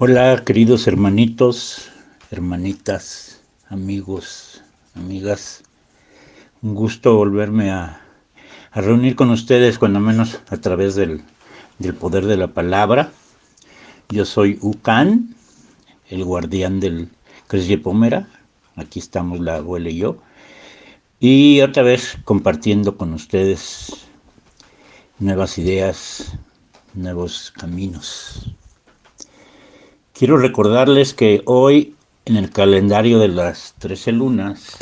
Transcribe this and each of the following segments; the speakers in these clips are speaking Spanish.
Hola, queridos hermanitos, hermanitas, amigos, amigas. Un gusto volverme a reunir con ustedes, cuando menos a través del poder de la palabra. Yo soy Ucan, el guardián del Cresye Pomera. Aquí estamos la abuela y yo. Y otra vez compartiendo con ustedes nuevas ideas, nuevos caminos. Quiero recordarles que hoy, en el calendario de las 13 lunas,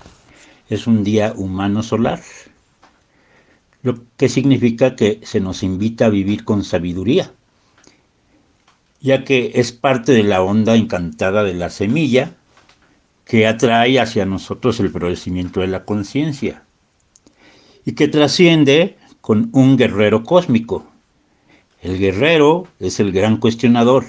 es un día humano solar, lo que significa que se nos invita a vivir con sabiduría, ya que es parte de la onda encantada de la semilla que atrae hacia nosotros el florecimiento de la conciencia y que trasciende con un guerrero cósmico. El guerrero es el gran cuestionador,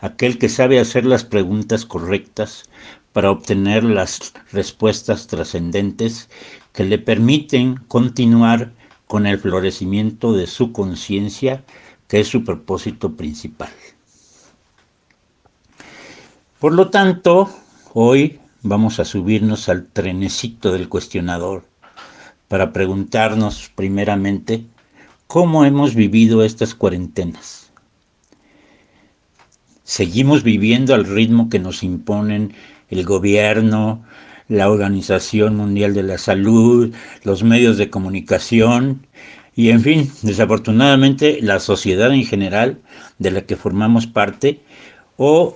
aquel que sabe hacer las preguntas correctas para obtener las respuestas trascendentes que le permiten continuar con el florecimiento de su conciencia, que es su propósito principal. Por lo tanto, hoy vamos a subirnos al trenecito del cuestionador para preguntarnos primeramente cómo hemos vivido estas cuarentenas. Seguimos viviendo al ritmo que nos imponen el gobierno, la Organización Mundial de la Salud, los medios de comunicación y, en fin, desafortunadamente, la sociedad en general de la que formamos parte, o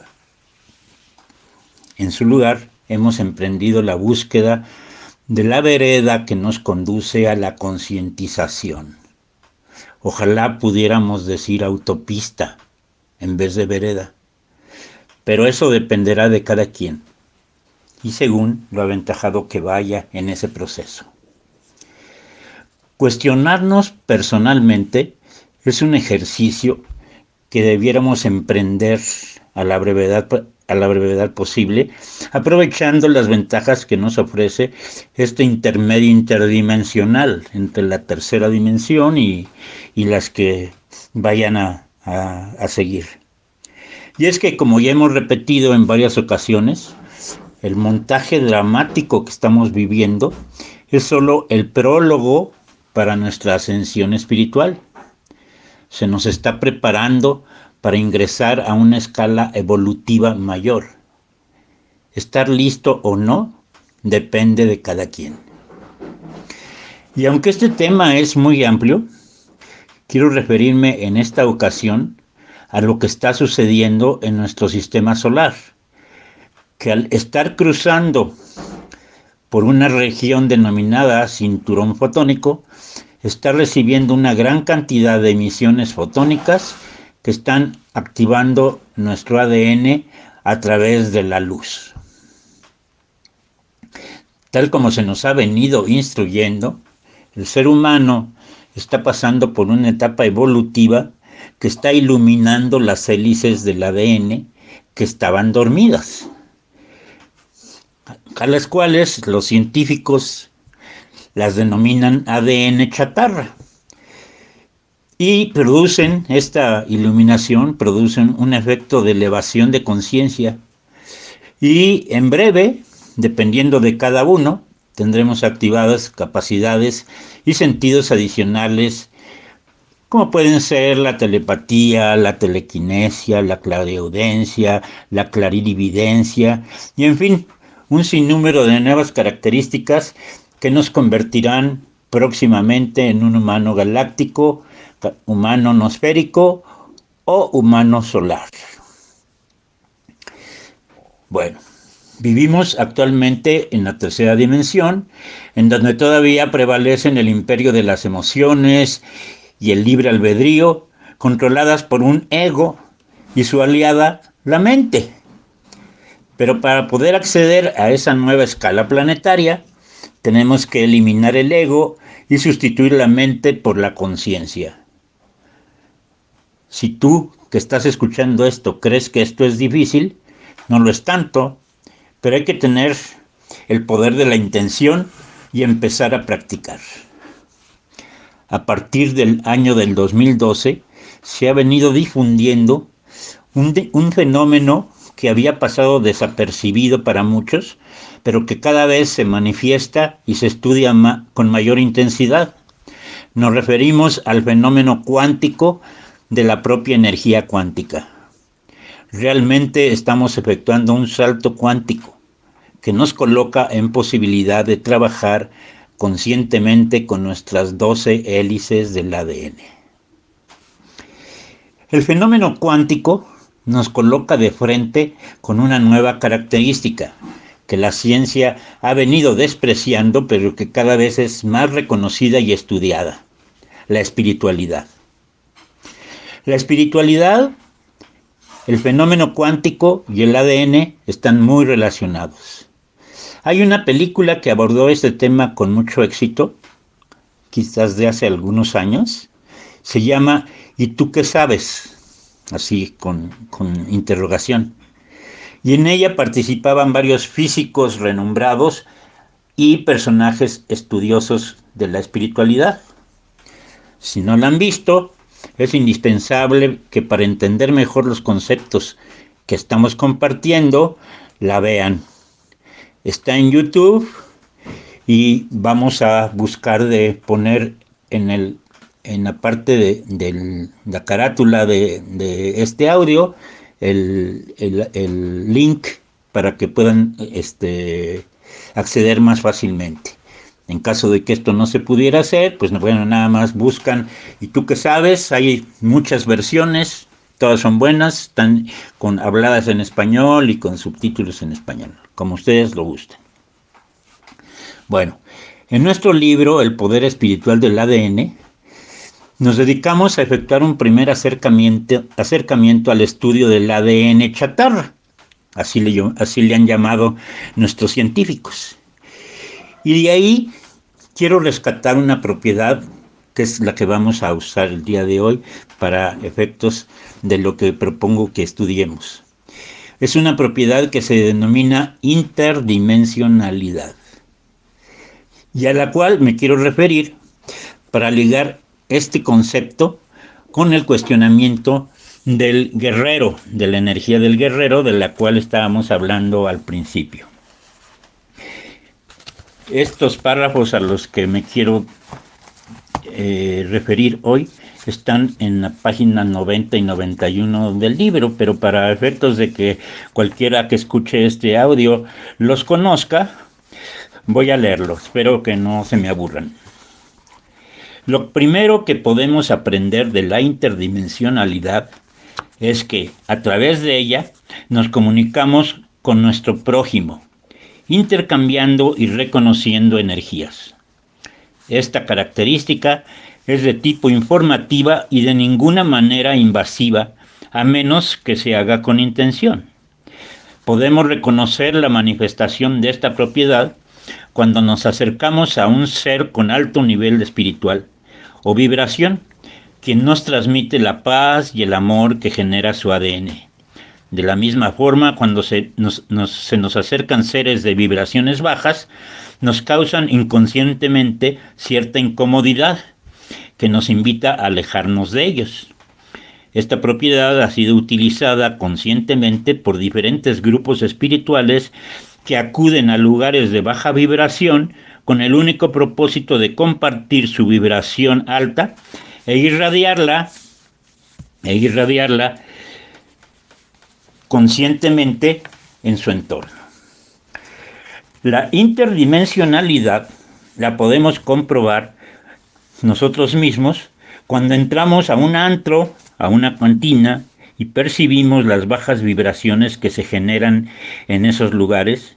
en su lugar hemos emprendido la búsqueda de la vereda que nos conduce a la concientización. Ojalá pudiéramos decir autopista en vez de vereda, pero eso dependerá de cada quien y según lo aventajado que vaya en ese proceso. Cuestionarnos personalmente es un ejercicio que debiéramos emprender a la brevedad posible, aprovechando las ventajas que nos ofrece este intermedio interdimensional entre la tercera dimensión y las que vayan a seguir. Y es que, como ya hemos repetido en varias ocasiones, el montaje dramático que estamos viviendo es solo el prólogo para nuestra ascensión espiritual. Se nos está preparando para ingresar a una escala evolutiva mayor. Estar listo o no depende de cada quien. Y aunque este tema es muy amplio, quiero referirme en esta ocasión a lo que está sucediendo en nuestro sistema solar, que al estar cruzando por una región denominada cinturón fotónico, está recibiendo una gran cantidad de emisiones fotónicas que están activando nuestro ADN a través de la luz. Tal como se nos ha venido instruyendo, el ser humano está pasando por una etapa evolutiva que está iluminando las hélices del ADN que estaban dormidas, a las cuales los científicos las denominan ADN chatarra. Y producen esta iluminación, producen un efecto de elevación de conciencia. Y en breve, dependiendo de cada uno, tendremos activadas capacidades y sentidos adicionales, como pueden ser la telepatía, la telequinesia, la clariaudiencia, la clarividencia, y en fin, un sinnúmero de nuevas características que nos convertirán próximamente en un humano galáctico, humano nosférico o humano solar. Bueno, vivimos actualmente en la tercera dimensión, en donde todavía prevalecen el imperio de las emociones y el libre albedrío, controladas por un ego y su aliada, la mente. Pero para poder acceder a esa nueva escala planetaria, tenemos que eliminar el ego y sustituir la mente por la conciencia. Si tú, que estás escuchando esto, crees que esto es difícil, no lo es tanto, pero hay que tener el poder de la intención y empezar a practicar. A partir del año del 2012 se ha venido difundiendo un fenómeno que había pasado desapercibido para muchos, pero que cada vez se manifiesta y se estudia con mayor intensidad. Nos referimos al fenómeno cuántico de la propia energía cuántica. Realmente estamos efectuando un salto cuántico que nos coloca en posibilidad de trabajar conscientemente con nuestras 12 hélices del ADN. El fenómeno cuántico nos coloca de frente con una nueva característica que la ciencia ha venido despreciando, pero que cada vez es más reconocida y estudiada: la espiritualidad. La espiritualidad, el fenómeno cuántico y el ADN están muy relacionados. Hay una película que abordó este tema con mucho éxito, quizás de hace algunos años. Se llama ¿Y tú qué sabes? Así con interrogación. Y en ella participaban varios físicos renombrados y personajes estudiosos de la espiritualidad. Si no la han visto, es indispensable que para entender mejor los conceptos que estamos compartiendo, la vean. Está en YouTube y vamos a buscar de poner en la parte de la carátula de este audio el link para que puedan acceder más fácilmente. En caso de que esto no se pudiera hacer, pues bueno, nada más buscan ¿y tú qué sabes? Hay muchas versiones, todas son buenas, están habladas en español y con subtítulos en español, como ustedes lo gusten. Bueno, en nuestro libro El poder espiritual del ADN, nos dedicamos a efectuar un primer acercamiento al estudio del ADN chatarra, así le han llamado nuestros científicos. Y de ahí quiero rescatar una propiedad que es la que vamos a usar el día de hoy para efectos de lo que propongo que estudiemos. Es una propiedad que se denomina interdimensionalidad, y a la cual me quiero referir para ligar este concepto con el cuestionamiento del guerrero, de la energía del guerrero, de la cual estábamos hablando al principio. Estos párrafos a los que me quiero referir hoy están en la página 90 y 91 del libro, pero para efectos de que cualquiera que escuche este audio los conozca, voy a leerlos. Espero que no se me aburran. Lo primero que podemos aprender de la interdimensionalidad es que a través de ella nos comunicamos con nuestro prójimo, intercambiando y reconociendo energías. Esta característica es de tipo informativa y de ninguna manera invasiva, a menos que se haga con intención. Podemos reconocer la manifestación de esta propiedad cuando nos acercamos a un ser con alto nivel espiritual o vibración, quien nos transmite la paz y el amor que genera su ADN. De la misma forma, cuando se nos acercan seres de vibraciones bajas, nos causan inconscientemente cierta incomodidad que nos invita a alejarnos de ellos. Esta propiedad ha sido utilizada conscientemente por diferentes grupos espirituales que acuden a lugares de baja vibración con el único propósito de compartir su vibración alta e irradiarla conscientemente en su entorno. La interdimensionalidad la podemos comprobar nosotros mismos cuando entramos a un antro, a una cantina, y percibimos las bajas vibraciones que se generan en esos lugares.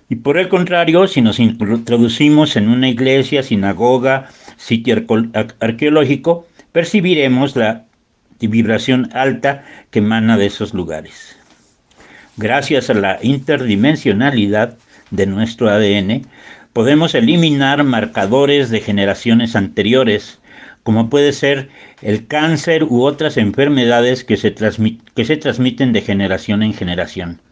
Y por el contrario, si nos introducimos en una iglesia, sinagoga, sitio arqueológico, percibiremos la vibración alta que emana de esos lugares. Gracias a la interdimensionalidad de nuestro ADN, podemos eliminar marcadores de generaciones anteriores, como puede ser el cáncer u otras enfermedades que se transmiten de generación en generación.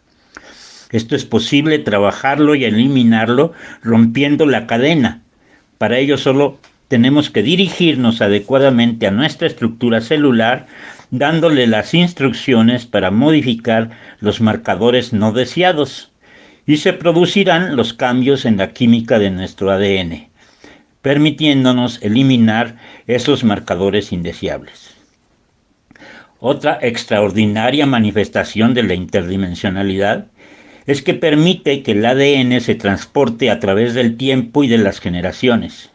Esto es posible trabajarlo y eliminarlo rompiendo la cadena. Para ello solo tenemos que dirigirnos adecuadamente a nuestra estructura celular dándole las instrucciones para modificar los marcadores no deseados, y se producirán los cambios en la química de nuestro ADN, permitiéndonos eliminar esos marcadores indeseables. Otra extraordinaria manifestación de la interdimensionalidad es que permite que el ADN se transporte a través del tiempo y de las generaciones,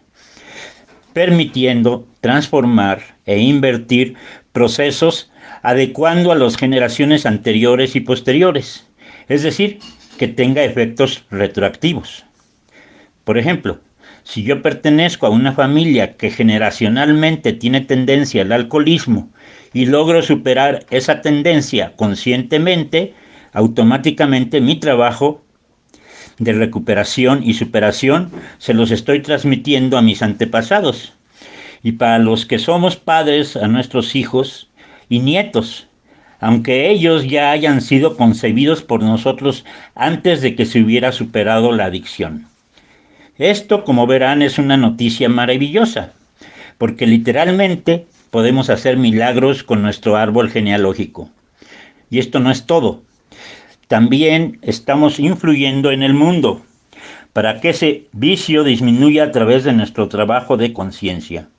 permitiendo transformar e invertir procesos adecuando a las generaciones anteriores y posteriores, es decir, que tenga efectos retroactivos. Por ejemplo, si yo pertenezco a una familia que generacionalmente tiene tendencia al alcoholismo y logro superar esa tendencia conscientemente, automáticamente mi trabajo de recuperación y superación se los estoy transmitiendo a mis antepasados. Y para los que somos padres, a nuestros hijos y nietos, aunque ellos ya hayan sido concebidos por nosotros antes de que se hubiera superado la adicción. Esto, como verán, es una noticia maravillosa, porque literalmente podemos hacer milagros con nuestro árbol genealógico. Y esto no es todo. También estamos influyendo en el mundo para que ese vicio disminuya a través de nuestro trabajo de conciencia.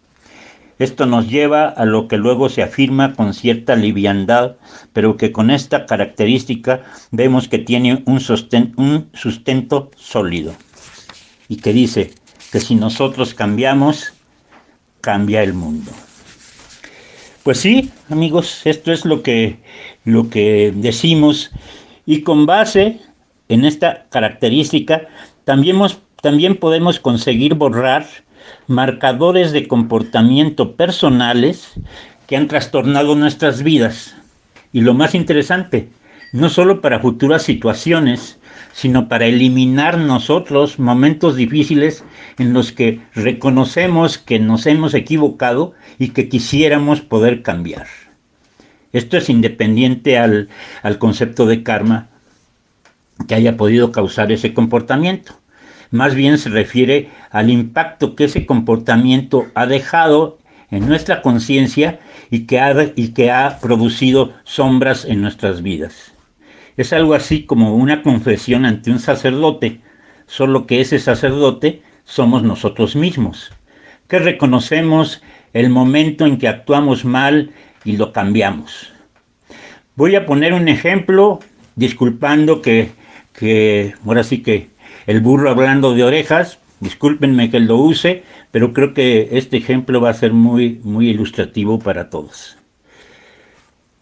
Esto nos lleva a lo que luego se afirma con cierta liviandad, pero que con esta característica vemos que tiene un sustento sólido. Y que dice que si nosotros cambiamos, cambia el mundo. Pues sí, amigos, esto es lo que decimos. Y con base en esta característica, también podemos conseguir borrar marcadores de comportamiento personales que han trastornado nuestras vidas. Y lo más interesante, no solo para futuras situaciones, sino para eliminar nosotros momentos difíciles en los que reconocemos que nos hemos equivocado y que quisiéramos poder cambiar. Esto es independiente al concepto de karma que haya podido causar ese comportamiento. Más bien se refiere al impacto que ese comportamiento ha dejado en nuestra conciencia y que ha producido sombras en nuestras vidas. Es algo así como una confesión ante un sacerdote, solo que ese sacerdote somos nosotros mismos, que reconocemos el momento en que actuamos mal y lo cambiamos. Voy a poner un ejemplo, disculpando que ahora sí que el burro hablando de orejas, discúlpenme que lo use, pero creo que este ejemplo va a ser muy, muy ilustrativo para todos.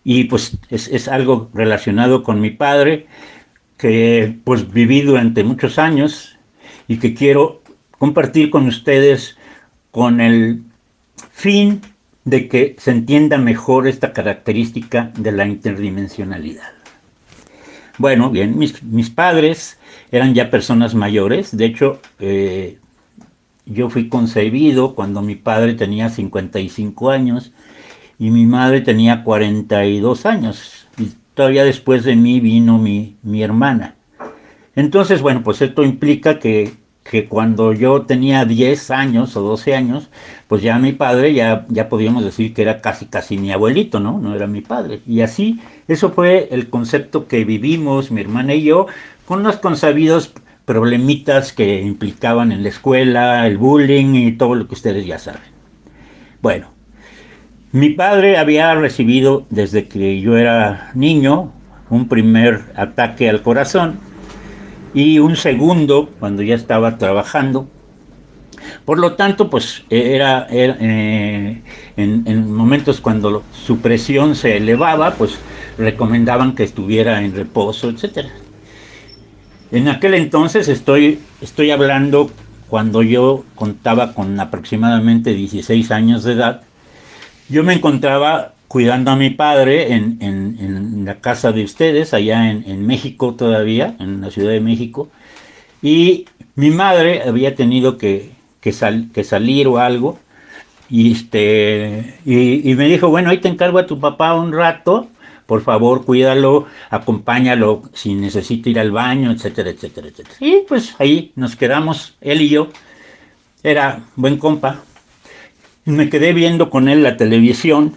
Y pues es algo relacionado con mi padre, que pues viví durante muchos años y que quiero compartir con ustedes con el fin de que se entienda mejor esta característica de la interdimensionalidad. Bueno, bien, mis padres eran ya personas mayores. De hecho, yo fui concebido cuando mi padre tenía 55 años y mi madre tenía 42 años. Y todavía después de mí vino mi hermana. Entonces, bueno, pues esto implica que cuando yo tenía 10 años o 12 años, pues ya mi padre, ya podíamos decir que era casi mi abuelito, ¿no? No era mi padre. Y así, eso fue el concepto que vivimos, mi hermana y yo, con los consabidos problemitas que implicaban en la escuela, el bullying y todo lo que ustedes ya saben. Bueno, mi padre había recibido, desde que yo era niño, un primer ataque al corazón, y un segundo cuando ya estaba trabajando. Por lo tanto, pues era en momentos cuando su presión se elevaba, pues recomendaban que estuviera en reposo, etcétera. En aquel entonces estoy hablando cuando yo contaba con aproximadamente 16 años de edad. Yo me encontraba cuidando a mi padre en la casa de ustedes, allá en México todavía, en la Ciudad de México, y mi madre había tenido que salir o algo, y me dijo, bueno, ahí te encargo a tu papá un rato, por favor, cuídalo, acompáñalo si necesita ir al baño, etcétera, etcétera, etcétera. Y pues ahí nos quedamos, él y yo, era buen compa, y me quedé viendo con él la televisión.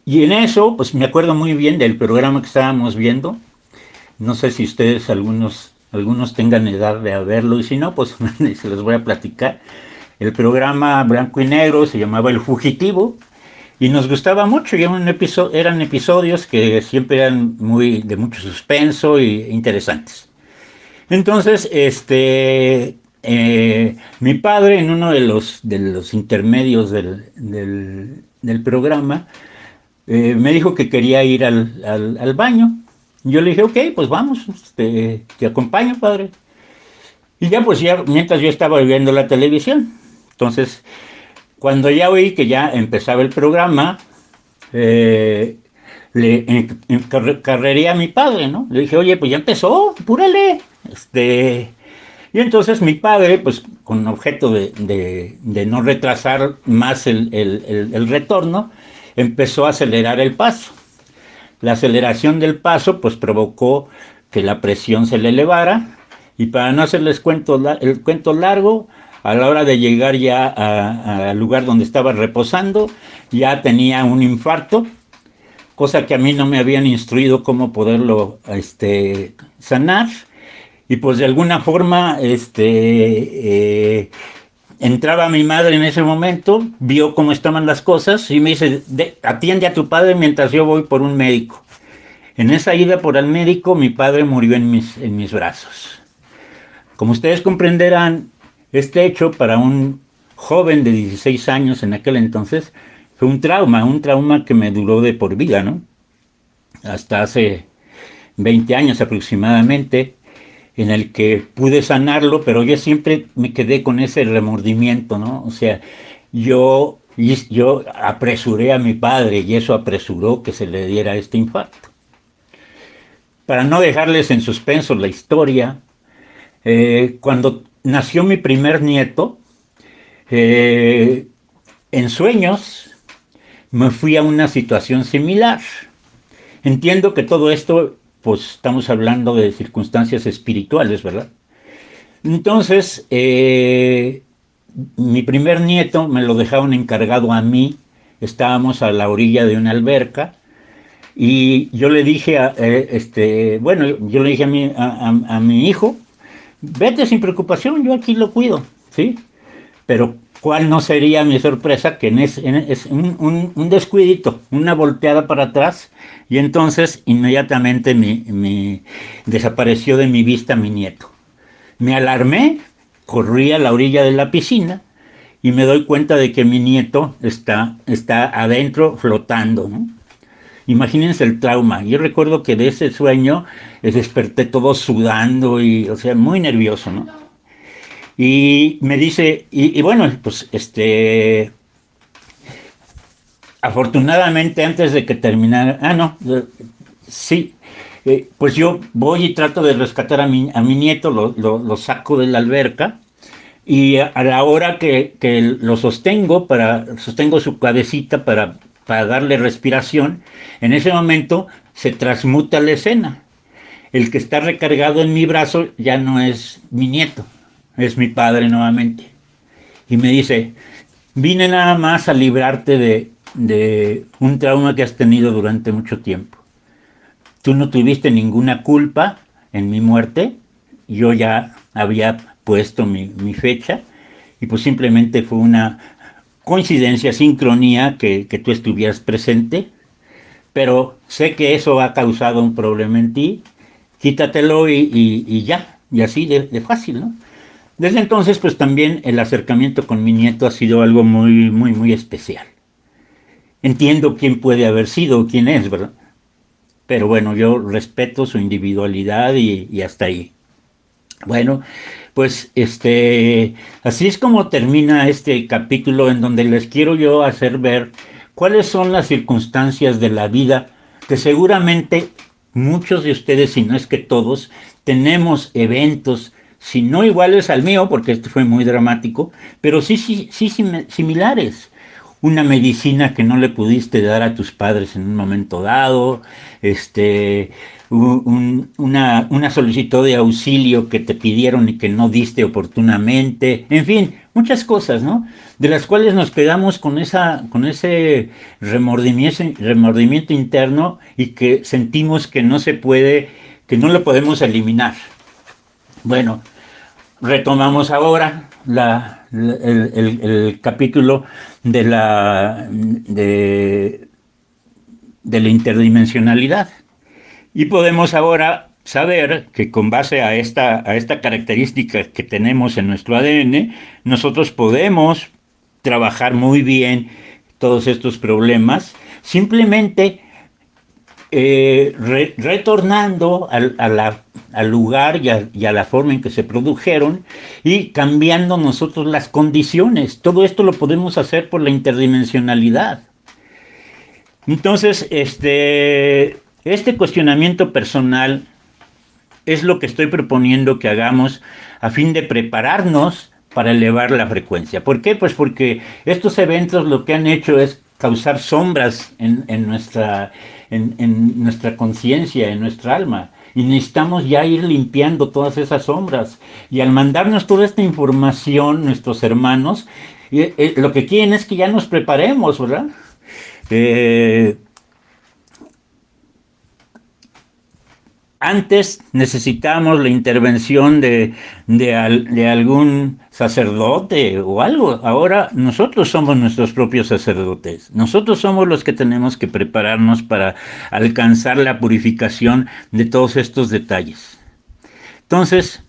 Y en eso, pues me acuerdo muy bien del programa que estábamos viendo. No sé si ustedes algunos tengan edad de verlo, y si no, pues se los voy a platicar. El programa blanco y negro se llamaba El Fugitivo y nos gustaba mucho. Y eran episodios que siempre eran de mucho suspenso e interesantes. Entonces, mi padre en uno de los intermedios del programa me dijo que quería ir al baño. Yo le dije, ok, pues vamos, te acompaño, padre. Y ya, pues ya, mientras yo estaba viendo la televisión. Entonces, cuando ya oí que ya empezaba el programa, eh, carreré a mi padre, ¿no? Le dije, oye, pues ya empezó, apúrale. Y entonces mi padre, pues con objeto de no retrasar más el retorno, empezó a acelerar el paso. La aceleración del paso pues provocó que la presión se le elevara y para no hacerles el cuento largo, a la hora de llegar ya al lugar donde estaba reposando, ya tenía un infarto, cosa que a mí no me habían instruido cómo poderlo sanar. Y pues de alguna forma entraba mi madre en ese momento, vio cómo estaban las cosas y me dice, atiende a tu padre mientras yo voy por un médico. En esa ida por el médico, mi padre murió en mis brazos. Como ustedes comprenderán, este hecho para un joven de 16 años en aquel entonces fue un trauma que me duró de por vida, ¿no? Hasta hace 20 años aproximadamente, en el que pude sanarlo, pero yo siempre me quedé con ese remordimiento, ¿no? O sea, yo apresuré a mi padre y eso apresuró que se le diera este infarto. Para no dejarles en suspenso la historia, cuando nació mi primer nieto, en sueños me fui a una situación similar. Entiendo que todo esto, pues estamos hablando de circunstancias espirituales, ¿verdad? Entonces, mi primer nieto me lo dejaron encargado a mí. Estábamos a la orilla de una alberca y yo le dije, bueno, yo le dije a mi hijo, vete sin preocupación, yo aquí lo cuido, ¿sí? Pero ¿cuál no sería mi sorpresa? Que es un descuidito, una volteada para atrás, y entonces inmediatamente desapareció de mi vista mi nieto. Me alarmé, corrí a la orilla de la piscina y me doy cuenta de que mi nieto está adentro flotando, ¿no? Imagínense el trauma. Yo recuerdo que de ese sueño desperté todo sudando y, o sea, muy nervioso, ¿no? Y me dice, y bueno, pues afortunadamente antes de que terminara, no, sí, pues yo voy y trato de rescatar a mi nieto, lo saco de la alberca y a la hora que lo sostengo su cabecita para darle respiración, en ese momento se transmuta la escena. El que está recargado en mi brazo ya no es mi nieto, es mi padre nuevamente. Y me dice, vine nada más a librarte de un trauma que has tenido durante mucho tiempo. Tú no tuviste ninguna culpa en mi muerte, yo ya había puesto mi fecha y pues simplemente fue una coincidencia, sincronía que tú estuvieras presente, pero sé que eso ha causado un problema en ti, quítatelo y ya, y así de fácil, ¿no? Desde entonces, pues también el acercamiento con mi nieto ha sido algo muy, muy, muy especial. Entiendo quién puede haber sido, quién es, ¿verdad? Pero bueno, yo respeto su individualidad y hasta ahí. Bueno, pues así es como termina este capítulo en donde les quiero yo hacer ver cuáles son las circunstancias de la vida que seguramente muchos de ustedes, si no es que todos, tenemos eventos, si no iguales al mío, porque este fue muy dramático, pero sí similares. Una medicina que no le pudiste dar a tus padres en un momento dado, una solicitud de auxilio que te pidieron y que no diste oportunamente, en fin, muchas cosas, ¿no? De las cuales nos quedamos con ese remordimiento interno y que sentimos que no se puede, que no lo podemos eliminar. Bueno, retomamos ahora el capítulo de la interdimensionalidad. Y podemos ahora saber que con base a esta característica que tenemos en nuestro ADN, nosotros podemos trabajar muy bien todos estos problemas, simplemente retornando al lugar y a la forma en que se produjeron y cambiando nosotros las condiciones. Todo esto lo podemos hacer por la interdimensionalidad. Entonces, este cuestionamiento personal es lo que estoy proponiendo que hagamos a fin de prepararnos para elevar la frecuencia. ¿Por qué? Pues porque estos eventos lo que han hecho es causar sombras en nuestra conciencia, en nuestra alma. Y necesitamos ya ir limpiando todas esas sombras. Y al mandarnos toda esta información, nuestros hermanos, lo que quieren es que ya nos preparemos, ¿verdad? Antes necesitábamos la intervención de algún sacerdote o algo. Ahora nosotros somos nuestros propios sacerdotes. Nosotros somos los que tenemos que prepararnos para alcanzar la purificación de todos estos detalles. Entonces,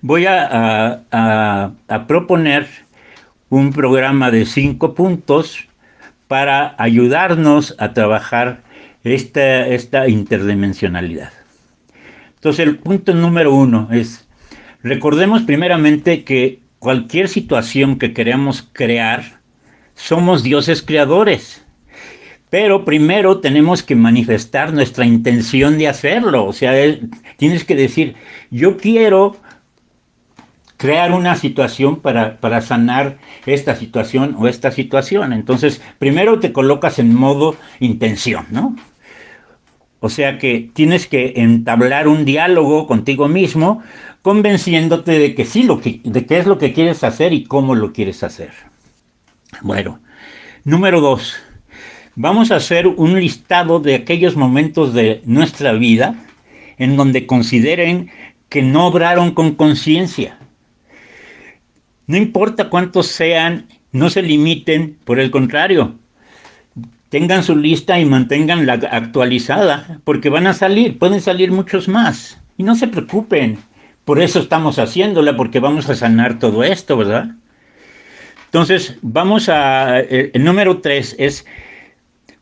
voy a proponer un programa de 5 puntos para ayudarnos a trabajar esta interdimensionalidad. Entonces, el punto número 1 es, recordemos primeramente que cualquier situación que queramos crear, somos dioses creadores. Pero primero tenemos que manifestar nuestra intención de hacerlo. O sea, tienes que decir, yo quiero crear una situación para sanar esta situación o esta situación. Entonces, primero te colocas en modo intención, ¿no? O sea que tienes que entablar un diálogo contigo mismo, convenciéndote de que sí, de qué es lo que quieres hacer y cómo lo quieres hacer. Bueno, número 2. Vamos a hacer un listado de aquellos momentos de nuestra vida en donde consideren que no obraron con conciencia. No importa cuántos sean, no se limiten, por el contrario, tengan su lista y manténganla actualizada, porque pueden salir muchos más. Y no se preocupen, por eso estamos haciéndola, porque vamos a sanar todo esto, ¿verdad? Entonces, el número 3 es,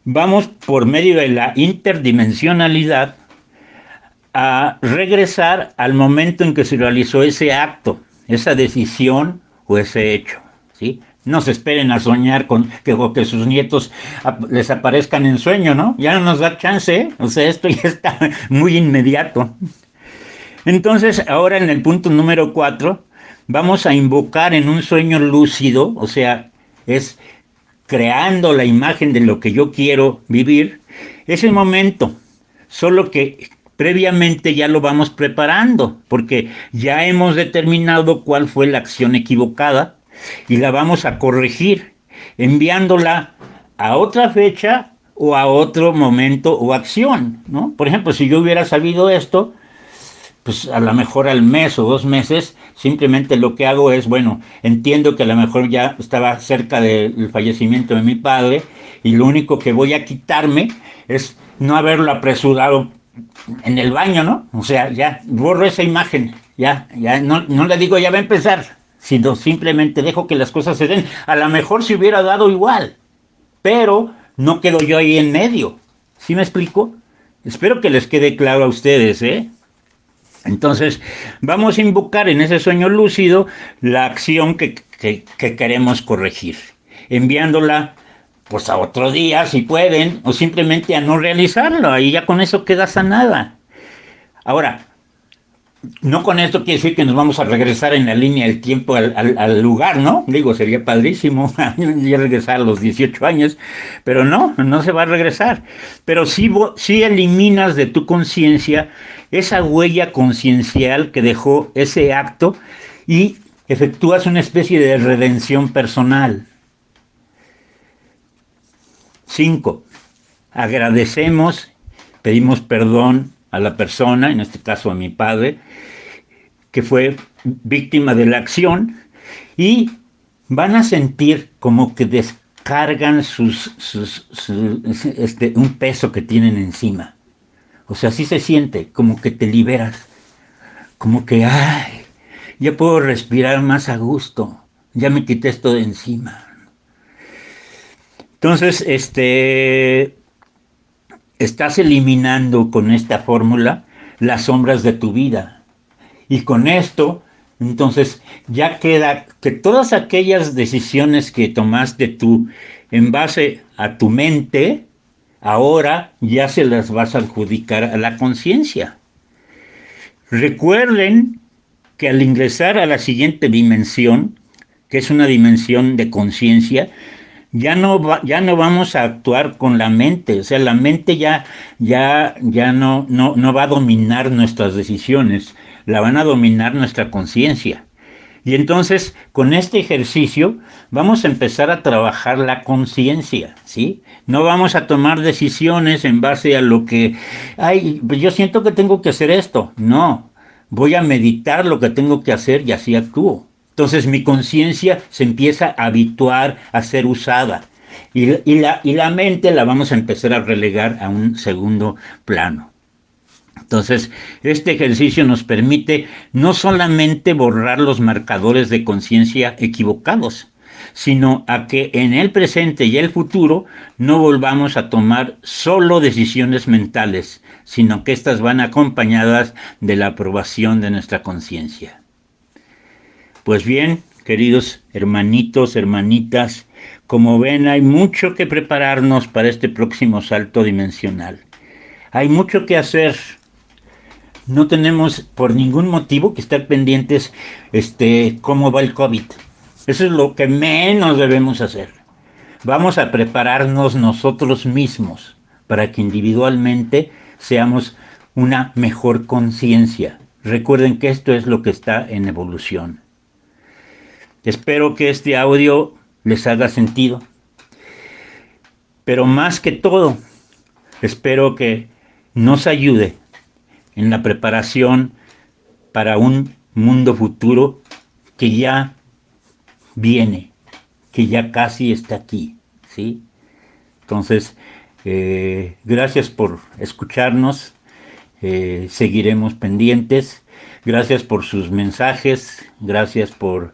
vamos por medio de la interdimensionalidad a regresar al momento en que se realizó ese acto, esa decisión o ese hecho, ¿sí? No se esperen a soñar con que sus nietos les aparezcan en sueño, ¿no? Ya no nos da chance, ¿eh? O sea, esto ya está muy inmediato. Entonces, ahora en el punto número 4, vamos a invocar en un sueño lúcido, o sea, es creando la imagen de lo que yo quiero vivir, ese momento, solo que previamente ya lo vamos preparando, porque ya hemos determinado cuál fue la acción equivocada, y la vamos a corregir enviándola a otra fecha o a otro momento o acción, ¿no? Por ejemplo, si yo hubiera sabido esto, pues a lo mejor al mes o 2 meses, simplemente lo que hago es, bueno, entiendo que a lo mejor ya estaba cerca del fallecimiento de mi padre y lo único que voy a quitarme es no haberlo apresurado en el baño, ¿no? O sea, ya borro esa imagen, ya no le digo ya va a empezar, sino simplemente dejo que las cosas se den. A lo mejor se hubiera dado igual, pero no quedo yo ahí en medio. ¿Sí me explico? Espero que les quede claro a ustedes, ¿eh? Entonces, vamos a invocar en ese sueño lúcido la acción que queremos corregir, enviándola pues a otro día, si pueden, o simplemente a no realizarlo, y ya con eso queda sanada. Ahora, no con esto quiere decir que nos vamos a regresar en la línea del tiempo al lugar, ¿no? Digo, sería padrísimo ya regresar a los 18 años, pero no se va a regresar. Pero sí eliminas de tu conciencia esa huella conciencial que dejó ese acto y efectúas una especie de redención personal. 5. Agradecemos, pedimos perdón a la persona, en este caso a mi padre, que fue víctima de la acción, y van a sentir como que descargan un peso que tienen encima. O sea, así se siente, como que te liberas, como que, ay, ya puedo respirar más a gusto, ya me quité esto de encima. Entonces, estás eliminando con esta fórmula las sombras de tu vida. Y con esto, entonces, ya queda que todas aquellas decisiones que tomaste tú en base a tu mente, ahora ya se las vas a adjudicar a la conciencia. Recuerden que al ingresar a la siguiente dimensión, que es una dimensión de conciencia, ya no vamos a actuar con la mente, o sea, la mente ya no va a dominar nuestras decisiones, la van a dominar nuestra conciencia. Y entonces, con este ejercicio, vamos a empezar a trabajar la conciencia, ¿sí? No vamos a tomar decisiones en base a lo que, ay, yo siento que tengo que hacer esto. No, voy a meditar lo que tengo que hacer y así actúo. Entonces mi conciencia se empieza a habituar a ser usada. Y la mente la vamos a empezar a relegar a un segundo plano. Entonces, este ejercicio nos permite no solamente borrar los marcadores de conciencia equivocados, sino a que en el presente y el futuro no volvamos a tomar solo decisiones mentales, sino que éstas van acompañadas de la aprobación de nuestra conciencia. Pues bien, queridos hermanitos, hermanitas, como ven, hay mucho que prepararnos para este próximo salto dimensional. Hay mucho que hacer. No tenemos por ningún motivo que estar pendientes cómo va el COVID. Eso es lo que menos debemos hacer. Vamos a prepararnos nosotros mismos para que individualmente seamos una mejor conciencia. Recuerden que esto es lo que está en evolución. Espero que este audio les haga sentido. Pero más que todo, espero que nos ayude en la preparación para un mundo futuro que ya viene, que ya casi está aquí, ¿sí? Entonces, gracias por escucharnos, seguiremos pendientes, gracias por sus mensajes, gracias por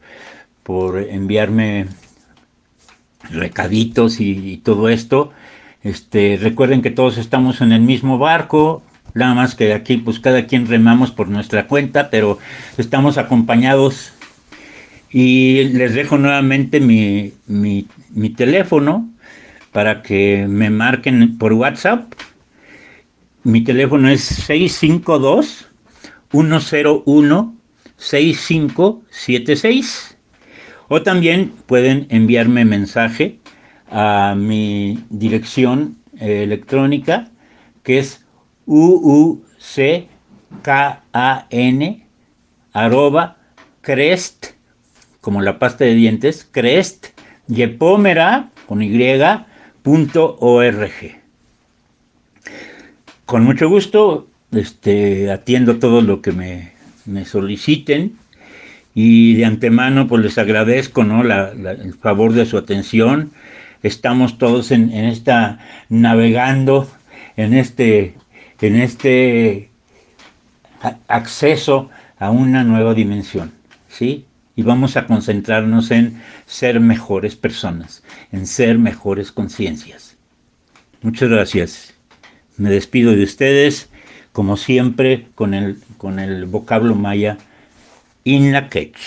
enviarme recaditos y todo esto. Recuerden que todos estamos en el mismo barco, nada más que aquí pues cada quien remamos por nuestra cuenta, pero estamos acompañados. Y les dejo nuevamente mi teléfono para que me marquen por WhatsApp. Mi teléfono es 652-101-6576. O también pueden enviarme mensaje a mi dirección electrónica, que es uuckan@crest, como la pasta de dientes, crest, yepomera, con y.org. Con mucho gusto, atiendo todo lo que me soliciten. Y de antemano pues les agradezco, ¿no?, el favor de su atención. Estamos todos en esta navegando en este acceso a una nueva dimensión, ¿sí? Y vamos a concentrarnos en ser mejores personas, en ser mejores conciencias. Muchas gracias. Me despido de ustedes, como siempre, con el vocablo maya Inla Quech.